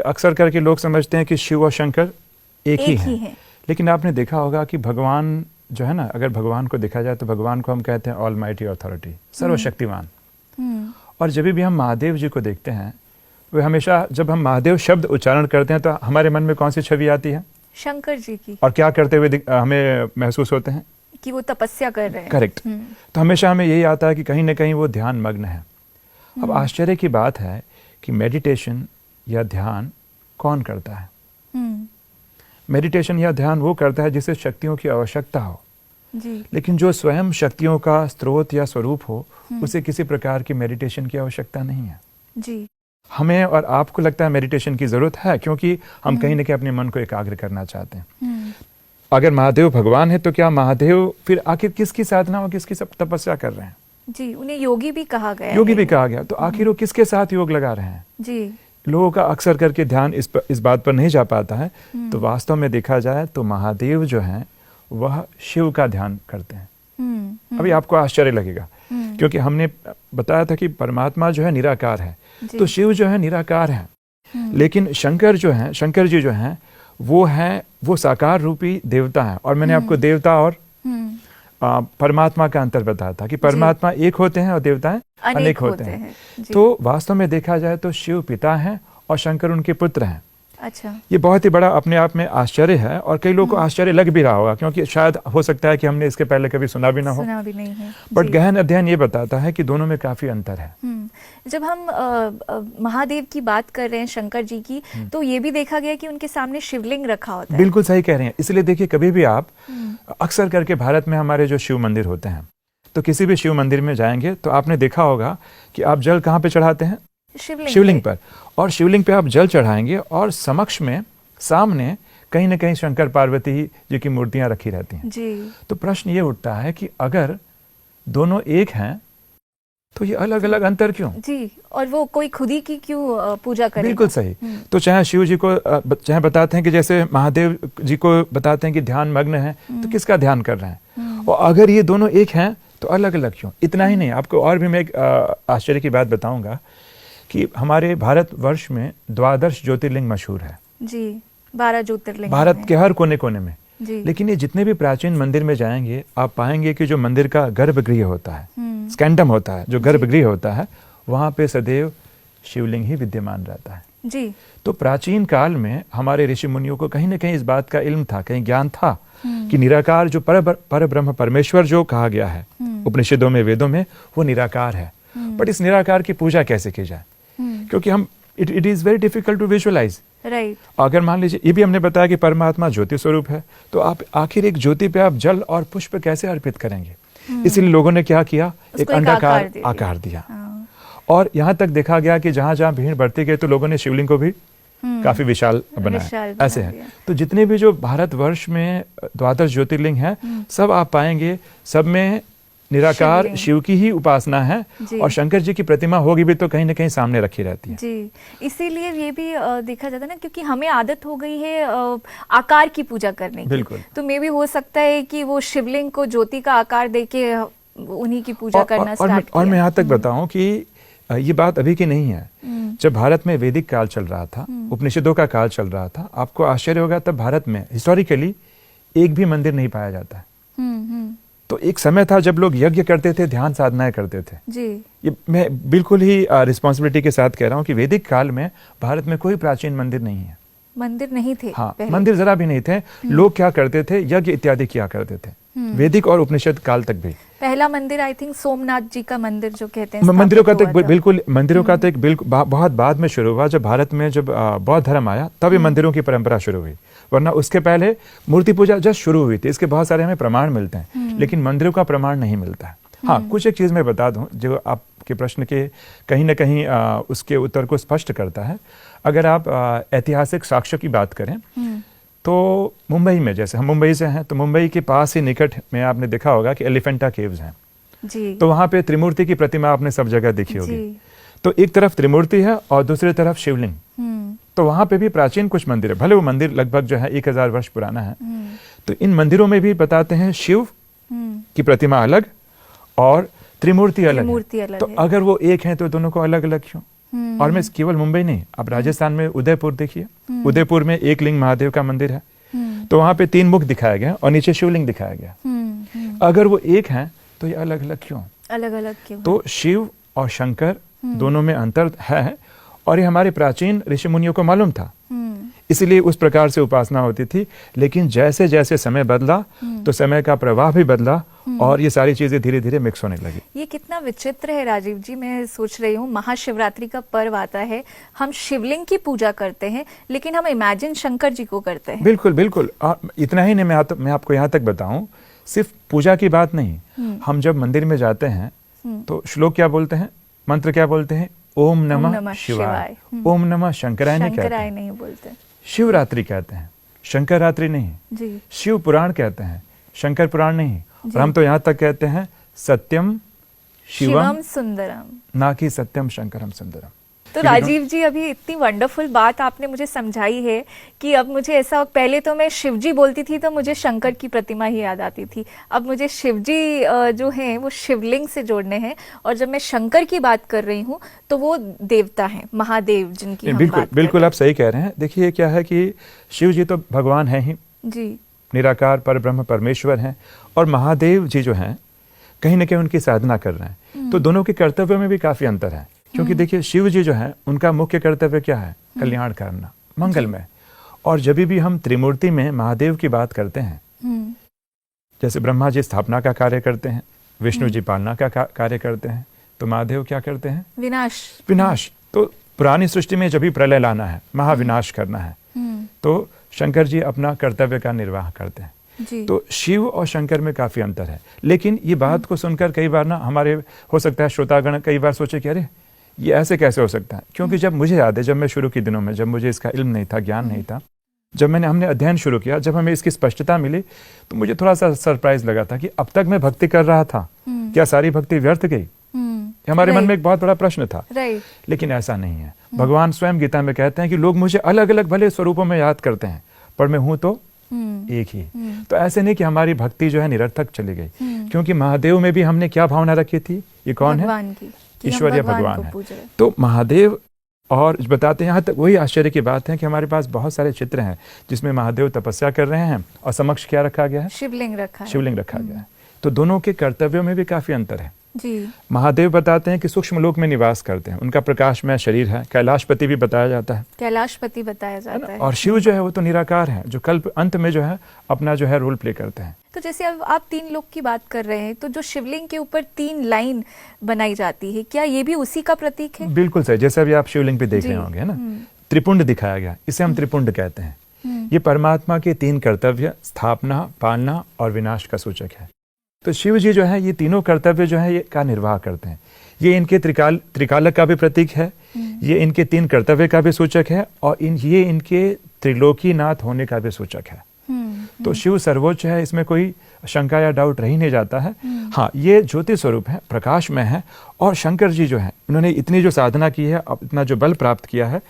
अक्सर करके लोग समझते हैं कि शिव और शंकर एक ही हैं। लेकिन आपने देखा होगा कि भगवान जो है ना, अगर भगवान को देखा जाए तो भगवान को हम कहते हैं ऑलमाइटी अथॉरिटी, सर्वशक्तिमान। और जब भी हम महादेव जी को देखते हैं, वे हमेशा जब हम महादेव शब्द उच्चारण करते हैं तो हमारे मन में कौन सी छवि आती है? शंकर जी की। और क्या करते हुए हमें महसूस होते हैं? कि वो तपस्या कर रहे हैं। करेक्ट। तो हमेशा हमें यही आता है कि कहीं ना कहीं वो ध्यान मग्न है। अब आश्चर्य की बात है कि मेडिटेशन या ध्यान कौन करता है? मेडिटेशन या ध्यान वो करता है जिसे शक्तियों की आवश्यकता हो जी। लेकिन जो स्वयं शक्तियों का स्रोत या स्वरूप हो, उसे किसी प्रकार की मेडिटेशन की आवश्यकता नहीं है जी। हमें और आपको लगता है मेडिटेशन की जरूरत है, क्योंकि हम कहीं ना कहीं अपने मन को एकाग्र करना चाहते हैं। अगर महादेव भगवान है तो क्या महादेव फिर आखिर किसकी साधना और किसकी तपस्या कर रहे हैं? जी, उन्हें योगी भी कहा गया। योगी भी कहा गया, तो आखिर वो किसके साथ योग लगा रहे हैं जी? लोगों का अक्सर करके ध्यान इस बात पर नहीं जा पाता है। तो वास्तव में देखा जाए तो महादेव जो हैं वह शिव का ध्यान करते हैं। अभी आपको आश्चर्य लगेगा, क्योंकि हमने बताया था कि परमात्मा जो है निराकार है, तो शिव जो है निराकार है। लेकिन शंकर जी जो हैं वो साकार रूपी देवता हैं। और मैंने आपको देवता और परमात्मा का अंतर बताया था कि परमात्मा एक होते हैं और देवताएं अनेक होते हैं। तो वास्तव में देखा जाए तो शिव पिता हैं और शंकर उनके पुत्र हैं। अच्छा, ये बहुत ही बड़ा अपने आप में आश्चर्य है, और कई लोगों को आश्चर्य लग भी रहा होगा, क्योंकि शायद हो सकता है कि हमने इसके पहले कभी सुना भी नहीं है। बट गहन अध्ययन ये बताता है कि दोनों में काफी अंतर है। जब हम महादेव की बात कर रहे हैं, शंकर जी की, तो ये भी देखा गया कि उनके सामने शिवलिंग रखा होता है। बिल्कुल सही कह रहे हैं। इसलिए देखिए, कभी भी आप अक्सर करके भारत में हमारे जो शिव मंदिर होते हैं, तो किसी भी शिव मंदिर में जाएंगे तो आपने देखा होगा कि आप जल कहाँ पे चढ़ाते हैं? शिवलिंग पर। और शिवलिंग पे आप जल चढ़ाएंगे और समक्ष में सामने कहीं ना कहीं शंकर पार्वती जी की मूर्तियां रखी रहती हैं जी। तो प्रश्न ये उठता है कि अगर दोनों एक हैं तो ये अलग अलग अंतर क्यों जी? और वो कोई खुद ही की क्यों पूजा करेगा? बिल्कुल सही। तो चाहे शिव जी को चाहे बताते हैं कि जैसे महादेव जी को बताते हैं कि ध्यान मग्न है, तो किसका ध्यान कर रहे हैं? और अगर ये दोनों एक हैं तो अलग अलग क्यों? इतना ही नहीं, आपको और भी मैं एक आश्चर्य की बात बताऊंगा कि हमारे भारतवर्ष में 12 ज्योतिर्लिंग मशहूर है जी। 12 ज्योतिर्लिंग भारत के हर कोने कोने में जी। लेकिन ये जितने भी प्राचीन मंदिर में जाएंगे, आप पाएंगे कि जो मंदिर का गर्भगृह होता है, स्कैंडम होता है, जो गर्भगृह होता है, वहां पे सदैव शिवलिंग ही विद्यमान रहता है जी। तो प्राचीन काल में हमारे ऋषि मुनियों को कहीं ना कहीं इस बात का इल्म था, कहीं ज्ञान था कि निराकार जो पर ब्रह्म परमेश्वर जो कहा गया है उपनिषदों में, वेदों में, वो निराकार है। बट इस निराकार की पूजा कैसे की जाए? क्योंकि हम it is very difficult to visualise, right. अगर मान लीजिए, ये भी हमने बताया कि परमात्मा ज्योति स्वरूप है, तो आप आखिर एक ज्योति पे आप जल और पुष्प कैसे अर्पित करेंगे? इसलिए लोगों ने क्या किया? एक अंडाकार आकार दिया। और यहाँ तक देखा गया कि जहां जहां भीड़ बढ़ती गई तो लोगों ने शिवलिंग को भी काफी विशाल बनाया। ऐसे है। तो जितने भी जो भारतवर्ष में 12 ज्योतिर्लिंग हैं, सब आप पाएंगे सब में निराकार शिव की ही उपासना है, और शंकर जी की प्रतिमा होगी भी तो कहीं ना कहीं सामने रखी रहती है जी। इसीलिए ये भी देखा जाता है ना, क्योंकि हमें आदत हो गई है आकार की पूजा करने की। बिल्कुल। तो मे भी हो सकता है कि वो शिवलिंग को ज्योति का आकार देके उन्हीं की पूजा करना स्टार्ट किया। और मैं यहाँ तक बताऊं कि ये बात अभी की नहीं है। जब भारत में वैदिक काल चल रहा था, उपनिषदों का काल चल रहा था, आपको आश्चर्य होगा, तब भारत में हिस्टोरिकली एक भी मंदिर नहीं पाया जाता है। तो एक समय था जब लोग यज्ञ करते थे, ध्यान साधनाएं करते थे जी। ये मैं बिल्कुल ही रिस्पॉन्सिबिलिटी के साथ कह रहा हूँ कि वैदिक काल में भारत में कोई प्राचीन मंदिर नहीं है। मंदिर नहीं थे? हाँ, मंदिर जरा भी नहीं थे। लोग क्या करते थे? यज्ञ इत्यादि किया करते थे, वैदिक और उपनिषद काल तक भी। पहला मंदिर आई थिंक सोमनाथ जी का मंदिर जो कहते हैं, मंदिरों का तो बिल्कुल बहुत बाद में शुरू हुआ। जब भारत में जब बौद्ध धर्म आया तब ये मंदिरों की परंपरा शुरू हुई, वरना उसके पहले मूर्ति पूजा जस्ट शुरू हुई थी। इसके बहुत सारे हमें प्रमाण मिलते हैं, लेकिन मंदिरों का प्रमाण नहीं मिलता है। हाँ, कुछ एक चीज मैं बता दूं जो आपके प्रश्न के कहीं ना कहीं उसके उत्तर को स्पष्ट करता है। अगर आप ऐतिहासिक साक्ष्य की बात करें तो मुंबई में, जैसे हम मुंबई से हैं, तो मुंबई के पास ही निकट में आपने देखा होगा कि एलिफेंटा केव्स हैं जी। तो वहां पे त्रिमूर्ति की प्रतिमा आपने सब जगह देखी होगी। तो एक तरफ त्रिमूर्ति है और दूसरी तरफ शिवलिंग। तो वहां पे भी प्राचीन कुछ मंदिर है, भले वो मंदिर लगभग जो है 1000 वर्ष पुराना है। तो इन मंदिरों में भी बताते हैं शिव की प्रतिमा अलग और त्रिमूर्ति अलग है। तो अगर वो एक है तो दोनों को अलग अलग क्यों? और मैं केवल मुंबई नहीं, आप राजस्थान में उदयपुर देखिए, उदयपुर में एक लिंग महादेव का मंदिर है, तो वहां पे 3 मुख दिखाया गया और नीचे शिवलिंग दिखाया गया। अगर वो एक है तो ये अलग अलग क्यों? अलग अलग क्यों? तो शिव और शंकर दोनों में अंतर है और ये हमारे प्राचीन ऋषि मुनियों को मालूम था, इसलिए उस प्रकार से उपासना होती थी। लेकिन जैसे जैसे समय बदला तो समय का प्रवाह भी बदला और ये सारी चीजें धीरे धीरे मिक्स होने लगी। ये कितना विचित्र है राजीव जी, मैं सोच रही हूँ महाशिवरात्रि का पर्व आता है, हम शिवलिंग की पूजा करते हैं लेकिन हम इमेजिन शंकर जी को करते हैं। बिल्कुल बिल्कुल। और इतना ही नहीं, मैं आपको यहाँ तक बताऊं, सिर्फ पूजा की बात नहीं, हम जब मंदिर में जाते हैं तो श्लोक क्या बोलते हैं, मंत्र क्या बोलते हैं? ओम नमः शिवाय। ओम नमः शंकराय नहीं बोलते, शिवरात्रि कहते हैं, शंकर रात्रि नहीं जी। शिव पुराण कहते हैं, शंकर पुराण नहीं। और हम तो यहाँ तक कहते हैं सत्यम शिवम सुंदरम, ना कि सत्यम शंकरम सुंदरम। तो राजीव जी अभी इतनी वंडरफुल बात आपने मुझे समझाई है कि अब मुझे ऐसा, पहले तो मैं शिव जी बोलती थी तो मुझे शंकर की प्रतिमा ही याद आती थी, अब मुझे शिव जी जो हैं वो शिवलिंग से जोड़ने हैं, और जब मैं शंकर की बात कर रही हूँ तो वो देवता हैं, महादेव जिनकी हम बिल्कुल बात बिल्कुल आप सही कह रहे हैं। देखिए क्या है कि शिव जी तो भगवान है ही जी, निराकार पर ब्रह्म परमेश्वर हैं, और महादेव जी जो हैं कहीं ना कहीं उनकी साधना कर रहे हैं। तो दोनों के कर्तव्यों में भी काफी अंतर है, क्योंकि देखिए शिव जी जो है उनका मुख्य कर्तव्य क्या है? कल्याण करना, मंगलमय। और जब भी हम त्रिमूर्ति में महादेव की बात करते हैं, जैसे ब्रह्मा जी स्थापना का कार्य करते हैं, विष्णु जी पालना का कार्य करते हैं, तो महादेव क्या करते हैं? विनाश। तो पुरानी सृष्टि में जब भी प्रलय लाना है, महाविनाश करना है, तो शंकर जी अपना कर्तव्य का निर्वाह करते हैं जी। तो शिव और शंकर में काफी अंतर है। लेकिन ये बात को सुनकर कई बार ना हमारे, हो सकता है श्रोतागण कई बार सोचे कि अरे ये ऐसे कैसे हो सकता है, क्योंकि जब मुझे याद है, जब मैं शुरू के दिनों में, जब मुझे इसका इल्म नहीं था, ज्ञान नहीं था, जब हमने अध्ययन शुरू किया, जब हमें इसकी स्पष्टता मिली, तो मुझे थोड़ा सा सरप्राइज लगा था कि अब तक मैं भक्ति कर रहा था, क्या सारी भक्ति व्यर्थ गई? हमारे मन में एक बहुत बड़ा प्रश्न था। लेकिन ऐसा नहीं है। भगवान स्वयं गीता में कहते हैं कि लोग मुझे अलग अलग भले स्वरूपों में याद करते हैं, पर मैं हूं तो एक ही। तो ऐसे नहीं कि हमारी भक्ति जो है निरर्थक चली गई, क्योंकि महादेव में भी हमने क्या भावना रखी थी? ये कौन है? ईश्वरीय भगवान है। तो महादेव, और बताते हैं, यहाँ तक वही आश्चर्य की बात है कि हमारे पास बहुत सारे चित्र हैं जिसमें महादेव तपस्या कर रहे हैं और समक्ष क्या रखा गया है? शिवलिंग रखा गया है। तो दोनों के कर्तव्यों में भी काफी अंतर है जी। महादेव बताते हैं कि सूक्ष्म लोक में निवास करते हैं, उनका प्रकाशमय शरीर है, कैलाशपति भी बताया जाता है। और शिव जो है वो तो निराकार है, जो कल्प अंत में जो है अपना जो है रोल प्ले करते हैं। तो जैसे अब आप 3 लोक की बात कर रहे हैं, तो जो शिवलिंग के ऊपर 3 लाइन बनाई जाती है, क्या ये भी उसी का प्रतीक है? बिल्कुल सही। जैसे अभी आप शिवलिंग पे देख रहे होंगे ना, त्रिपुंड दिखाया गया, इसे हम त्रिपुंड कहते हैं। ये परमात्मा के 3 कर्तव्य, स्थापना, पालना और विनाश का सूचक है। तो शिव जी जो है ये तीनों कर्तव्य जो है ये का निर्वाह करते हैं। ये इनके त्रिकालक का भी प्रतीक है, ये इनके 3 कर्तव्य का भी सूचक है, और ये इनके त्रिलोकीनाथ होने का भी सूचक है। तो शिव सर्वोच्च है, इसमें कोई शंका या डाउट रह ही नहीं जाता है। हाँ, ये ज्योति स्वरूप है, प्रकाश में है। और शंकर जी जो है, उन्होंने इतनी जो साधना की है, इतना जो बल प्राप्त किया है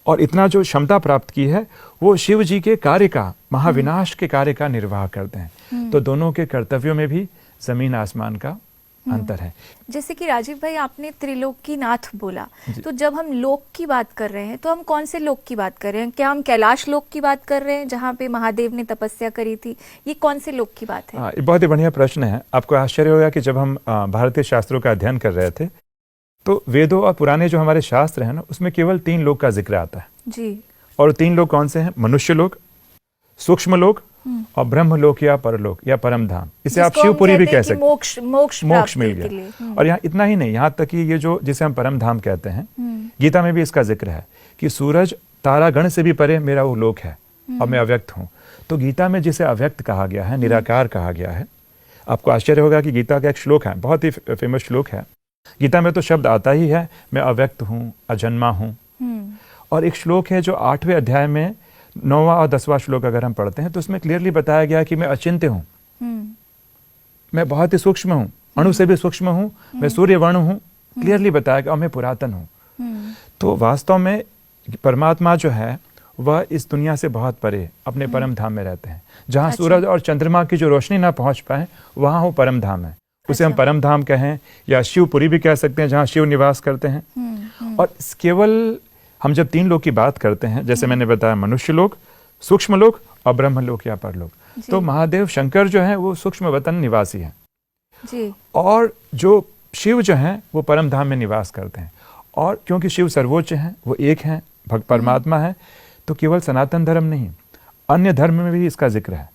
और इतना जो क्षमता प्राप्त की है, वो शिव जी के कार्य का, महाविनाश के कार्य का निर्वाह करते हैं। तो दोनों के कर्तव्यों में भी जमीन आसमान का अंतर है। जैसे कि राजीव भाई आपने त्रिलोकीनाथ बोला, तो जब हम लोक की बात कर रहे हैं तो हम कौन से लोक की बात कर रहे हैं? क्या हम कैलाश लोक की बात कर रहे हैं जहाँ पे महादेव ने तपस्या करी थी? ये कौन से लोक की बात है? ये बहुत ही बढ़िया प्रश्न है। आपको आश्चर्य होगा कि जब हम भारतीय शास्त्रों का अध्ययन कर रहे थे, तो वेदों और पुराने जो हमारे शास्त्र हैं ना, उसमें केवल 3 लोक का जिक्र आता है जी। और 3 लोक कौन से हैं? मनुष्य लोक, सूक्ष्म लोक और ब्रह्म लोक या परलोक या परम धाम। इसे आप शिवपुरी भी कह सकते हैं। मोक्ष मिल गया। और यहाँ इतना ही नहीं, यहाँ तक कि ये जो जिसे हम परम धाम कहते हैं, गीता में भी इसका जिक्र है कि सूरज तारागण से भी परे मेरा वो लोक है और मैं अव्यक्त हूँ। तो गीता में जिसे अव्यक्त कहा गया है, निराकार कहा गया है। आपको आश्चर्य होगा कि गीता का एक श्लोक है, बहुत ही फेमस श्लोक है। गीता में तो शब्द आता ही है, मैं अव्यक्त हूँ, अजन्मा हूँ। और एक श्लोक है जो 8वें अध्याय में 9वां और 10वां श्लोक अगर हम पढ़ते हैं, तो उसमें क्लियरली बताया गया कि मैं अचिंत्य हूँ, मैं बहुत ही सूक्ष्म हूँ, अणु से भी सूक्ष्म हूँ, मैं सूर्य वर्ण हूँ, क्लियरली बताया गया, और मैं पुरातन हूँ। तो वास्तव में परमात्मा जो है वह इस दुनिया से बहुत परे अपने परम धाम में रहते हैं, जहाँ सूरज और चंद्रमा की जो रोशनी ना पहुंच पाए, वहाँ वो परम धाम है। उसे हम परम धाम कहें या शिवपुरी भी कह सकते हैं, जहाँ शिव निवास करते हैं। और केवल हम जब 3 लोक की बात करते हैं, जैसे मैंने बताया मनुष्य लोक, सूक्ष्म लोक और ब्रह्म लोक या परलोक, तो महादेव शंकर जो है वो सूक्ष्म वतन निवासी हैं जी। और जो शिव जो हैं वो परम धाम में निवास करते हैं। और क्योंकि शिव सर्वोच्च हैं, वो एक हैं, परमात्मा है, तो केवल सनातन धर्म नहीं, अन्य धर्म में भी इसका जिक्र है।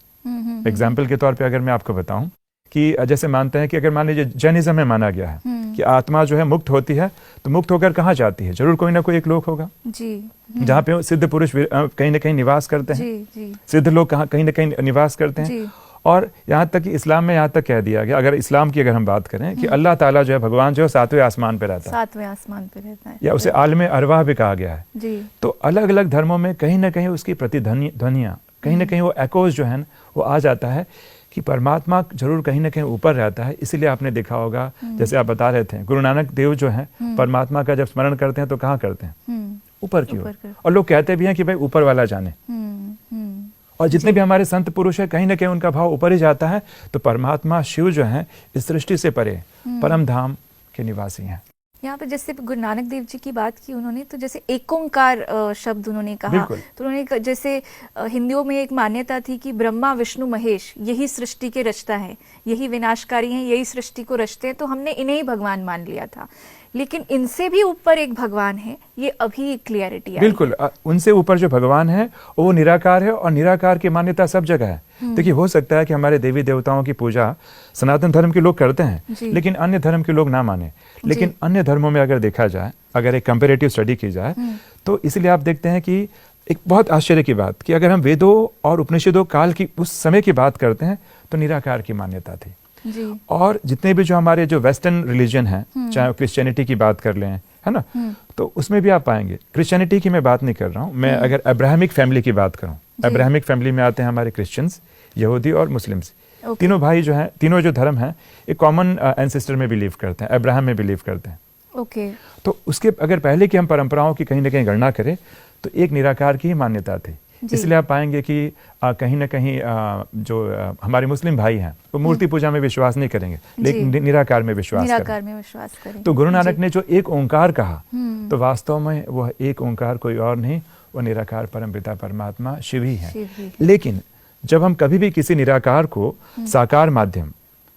एग्जाम्पल के तौर पे अगर मैं आपको बताऊं कि जैसे मानते हैं कि अगर मान लीजिए जैनिज्म में माना गया है कि आत्मा जो है मुक्त होती है, तो मुक्त होकर कहाँ जाती है? जरूर कोई ना कोई एक लोक होगा जी, जहाँ पे सिद्ध पुरुष कहीं ना कहीं निवास करते हैं। जी। सिद्ध लोग कहीं ना कहीं निवास करते हैं जी। और यहाँ तक कि इस्लाम में यहाँ तक कह दिया गया, अगर इस्लाम की अगर हम बात करें कि अल्लाह ताला जो है, भगवान जो है 7वें आसमान पे रहता है, 7वें आसमान पे रहता है, या उसे आलम अरवाह भी कहा गया है जी। तो अलग अलग धर्मों में कहीं ना कहीं उसकी प्रतिध्वनियाँ, कहीं ना कहीं वो एकोज जो है वो आ जाता है कि परमात्मा जरूर कहीं ना कहीं ऊपर रहता है। इसीलिए आपने देखा होगा, जैसे आप बता रहे थे, गुरु नानक देव जो है परमात्मा का जब स्मरण करते हैं तो कहाँ करते हैं? ऊपर की ओर। और लोग कहते भी हैं कि भाई ऊपर वाला जाने। और जितने भी हमारे संत पुरुष हैं कहीं ना कहीं उनका भाव ऊपर ही जाता है। तो परमात्मा शिव जो है इस सृष्टि से परे परम धाम के निवासी हैं। यहाँ पे जैसे गुरु नानक देव जी की बात की उन्होंने, तो जैसे एक ओंकार शब्द उन्होंने कहा, तो उन्होंने जैसे हिंदियों में एक मान्यता थी कि ब्रह्मा विष्णु महेश यही सृष्टि के रचता है, यही विनाशकारी हैं, यही सृष्टि को रचते हैं, तो हमने इन्हें ही भगवान मान लिया था। लेकिन इनसे भी ऊपर एक भगवान है, ये अभी क्लियरिटी आई। बिल्कुल, उनसे ऊपर जो भगवान है वो निराकार है और निराकार की मान्यता सब जगह है। देखिए, हो सकता है कि हमारे देवी देवताओं की पूजा सनातन धर्म के लोग करते हैं, लेकिन अन्य धर्म के लोग ना माने। लेकिन अन्य धर्मों में अगर देखा जाए, अगर एक कंपैरेटिव स्टडी की जाए, तो इसलिए आप देखते हैं कि एक बहुत आश्चर्य की बात कि अगर हम वेदों और उपनिषदों काल की उस समय की बात करते हैं तो निराकार की मान्यता थी। जी। और जितने भी जो हमारे जो वेस्टर्न रिलीजन है, चाहे क्रिश्चियनिटी की बात कर लें, है ना, तो उसमें भी आप पाएंगे, क्रिश्चियनिटी की मैं बात नहीं कर रहा हूँ, मैं अगर अब्राहमिक फैमिली की बात करूँ, अब्राहमिक फैमिली में आते हैं हमारे क्रिश्चियंस, यहूदी और मुस्लिम्स। तीनों भाई जो हैं, तीनों जो धर्म हैं, एक कॉमन एंसेस्टर में बिलीव करते हैं, अब्राहम में बिलीव करते हैं। ओके। तो उसके अगर पहले की हम परंपराओं की कहीं ना कहीं गणना करें तो एक निराकार की ही मान्यता थी। इसलिए आप पाएंगे कि कहीं ना कहीं जो हमारे मुस्लिम भाई हैं वो मूर्ति पूजा में विश्वास नहीं करेंगे, लेकिन निराकार में विश्वास करें। तो गुरु नानक ने जो एक ओंकार कहा, तो वास्तव में वह एक ओंकार कोई और नहीं, वो निराकार परमपिता परमात्मा शिव ही है। लेकिन जब हम कभी भी किसी निराकार को साकार माध्यम,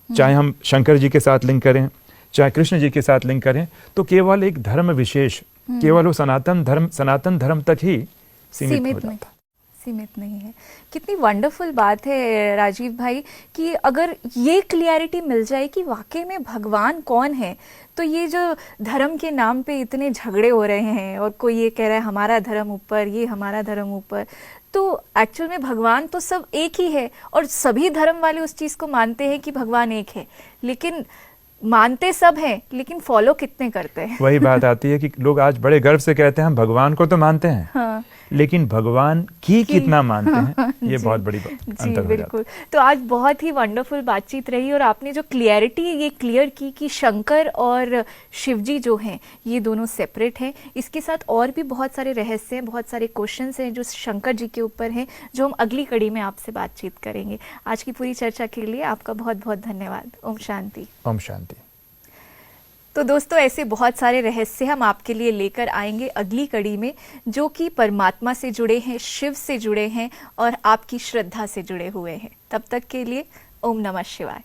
चाहे हम शंकर जी के साथ लिंक करें, चाहे कृष्ण जी के साथ लिंक करें, तो केवल एक धर्म विशेष, केवल वो सनातन धर्म तक ही सीमित नहीं है। कितनी वंडरफुल बात है राजीव भाई कि अगर ये क्लियरिटी मिल जाए कि वाकई में भगवान कौन है, तो ये जो धर्म के नाम पे इतने झगड़े हो रहे हैं और कोई ये कह रहा है हमारा धर्म ऊपर, ये हमारा धर्म ऊपर, तो एक्चुअल में भगवान तो सब एक ही है और सभी धर्म वाले उस चीज़ को मानते हैं कि भगवान एक है, लेकिन मानते सब हैं लेकिन फॉलो कितने करते हैं। वही बात आती है कि लोग आज बड़े गर्व से कहते हैं हम भगवान को तो मानते हैं, हाँ, लेकिन भगवान की कितना मानते हैं, ये बहुत बड़ी अंतर हो जाता है। तो आज बहुत ही वंडरफुल बातचीत रही और आपने जो क्लियरिटी ये क्लियर की कि शंकर और शिवजी जो हैं ये दोनों सेपरेट हैं। इसके साथ और भी बहुत सारे रहस्य हैं, बहुत सारे क्वेश्चंस हैं जो शंकर जी के ऊपर हैं, जो हम अगली कड़ी में आपसे बातचीत करेंगे। आज की पूरी चर्चा के लिए आपका बहुत बहुत धन्यवाद। ओम शांति। ओम शांति। तो दोस्तों, ऐसे बहुत सारे रहस्य हम आपके लिए लेकर आएंगे अगली कड़ी में, जो कि परमात्मा से जुड़े हैं, शिव से जुड़े हैं और आपकी श्रद्धा से जुड़े हुए हैं। तब तक के लिए ओम नमः शिवाय।